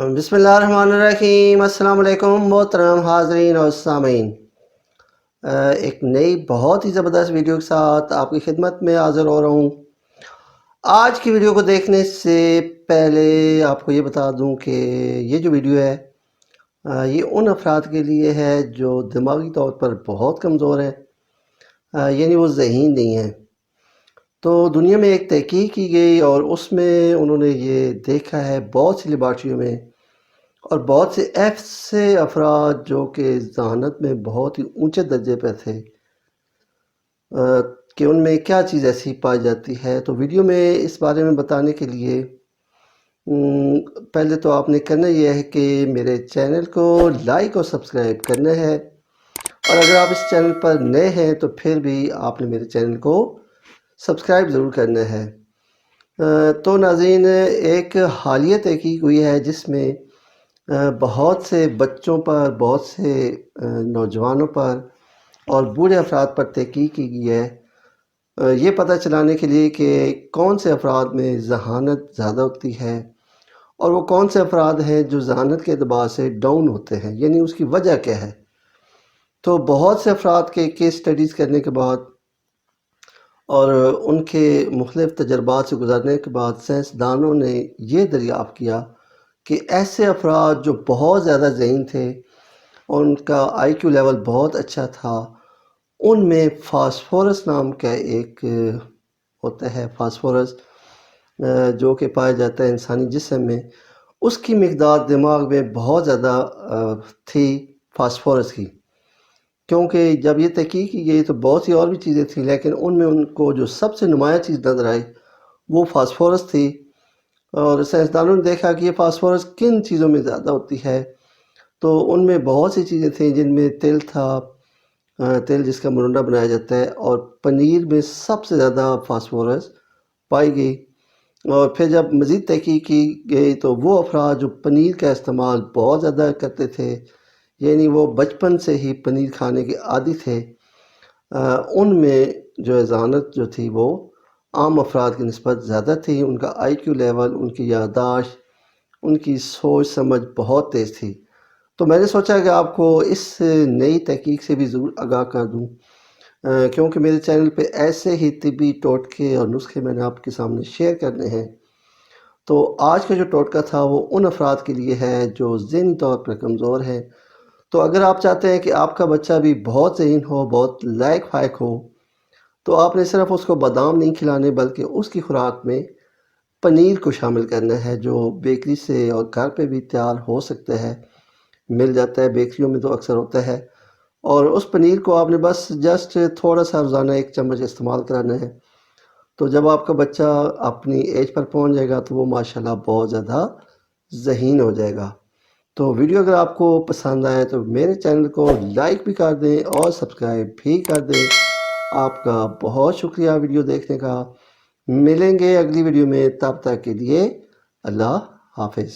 بسم اللہ الرحمن الرحیم۔ السلام علیکم محترم حاضرین اور سامعین، ایک نئی بہت ہی زبردست ویڈیو کے ساتھ آپ کی خدمت میں حاضر ہو رہا ہوں۔ آج کی ویڈیو کو دیکھنے سے پہلے آپ کو یہ بتا دوں کہ یہ جو ویڈیو ہے یہ ان افراد کے لیے ہے جو دماغی طور پر بہت کمزور ہے، یعنی وہ ذہین نہیں ہیں۔ تو دنیا میں ایک تحقیق کی گئی اور اس میں انہوں نے یہ دیکھا ہے بہت سی لیبارٹریوں میں اور بہت سے ایسے افراد جو کہ ذہانت میں بہت ہی اونچے درجے پہ تھے کہ ان میں کیا چیز ایسی پائی جاتی ہے۔ تو ویڈیو میں اس بارے میں بتانے کے لیے پہلے تو آپ نے کرنا یہ ہے کہ میرے چینل کو لائک اور سبسکرائب کرنا ہے، اور اگر آپ اس چینل پر نئے ہیں تو پھر بھی آپ نے میرے چینل کو سبسکرائب ضرور کرنا ہے۔ تو ناظرین، ایک حالیہ تحقیق ہوئی ہے جس میں بہت سے بچوں پر، بہت سے نوجوانوں پر اور بوڑھے افراد پر تحقیق کی گئی ہے، یہ پتہ چلانے کے لیے کہ کون سے افراد میں ذہانت زیادہ ہوتی ہے اور وہ کون سے افراد ہیں جو ذہانت کے اعتبار سے ڈاؤن ہوتے ہیں، یعنی اس کی وجہ کیا ہے۔ تو بہت سے افراد کے کیس سٹڈیز کرنے کے بعد اور ان کے مختلف تجربات سے گزرنے کے بعد سائنسدانوں نے یہ دریافت کیا کہ ایسے افراد جو بہت زیادہ ذہین تھے اور ان کا آئی کیو لیول بہت اچھا تھا، ان میں فاسفورس نام کا ایک ہوتا ہے، فاسفورس جو کہ پایا جاتا ہے انسانی جسم میں، اس کی مقدار دماغ میں بہت زیادہ تھی فاسفورس کی، کیونکہ جب یہ تحقیق کی گئی تو بہت سی اور بھی چیزیں تھیں، لیکن ان میں ان کو جو سب سے نمایاں چیز نظر آئی وہ فاسفورس تھی۔ اور سائنسدانوں نے دیکھا کہ یہ فاسفورس کن چیزوں میں زیادہ ہوتی ہے، تو ان میں بہت سی چیزیں تھیں جن میں تیل تھا، تیل جس کا مرنڈا بنایا جاتا ہے، اور پنیر میں سب سے زیادہ فاسفورس پائی گئی۔ اور پھر جب مزید تحقیق کی گئی تو وہ افراد جو پنیر کا استعمال بہت زیادہ کرتے تھے، یعنی وہ بچپن سے ہی پنیر کھانے کے عادی تھے، ان میں جو ذہانت جو تھی وہ عام افراد کی نسبت زیادہ تھی۔ ان کا آئی کیو لیول، ان کی یادداشت، ان کی سوچ سمجھ بہت تیز تھی۔ تو میں نے سوچا کہ آپ کو اس نئی تحقیق سے بھی ضرور آگاہ کر دوں، کیونکہ میرے چینل پہ ایسے ہی طبی ٹوٹکے اور نسخے میں نے آپ کے سامنے شیئر کرنے ہیں۔ تو آج کا جو ٹوٹکا تھا وہ ان افراد کے لیے ہے جو ذہنی طور پر کمزور ہیں۔ تو اگر آپ چاہتے ہیں کہ آپ کا بچہ بھی بہت ذہین ہو، بہت لائق فائق ہو، تو آپ نے صرف اس کو بادام نہیں کھلانے بلکہ اس کی خوراک میں پنیر کو شامل کرنا ہے، جو بیکری سے اور گھر پہ بھی تیار ہو سکتا ہے، مل جاتا ہے، بیکریوں میں تو اکثر ہوتا ہے۔ اور اس پنیر کو آپ نے بس جسٹ تھوڑا سا روزانہ 1 چمچ استعمال کرانا ہے۔ تو جب آپ کا بچہ اپنی ایج پر پہنچ جائے گا تو وہ ماشاءاللہ بہت زیادہ ذہین ہو جائے گا۔ تو ویڈیو اگر آپ کو پسند آئے تو میرے چینل کو لائک بھی کر دیں اور سبسکرائب بھی کر دیں۔ آپ کا بہت شکریہ ویڈیو دیکھنے کا۔ ملیں گے اگلی ویڈیو میں، تب تک کے لیے اللہ حافظ۔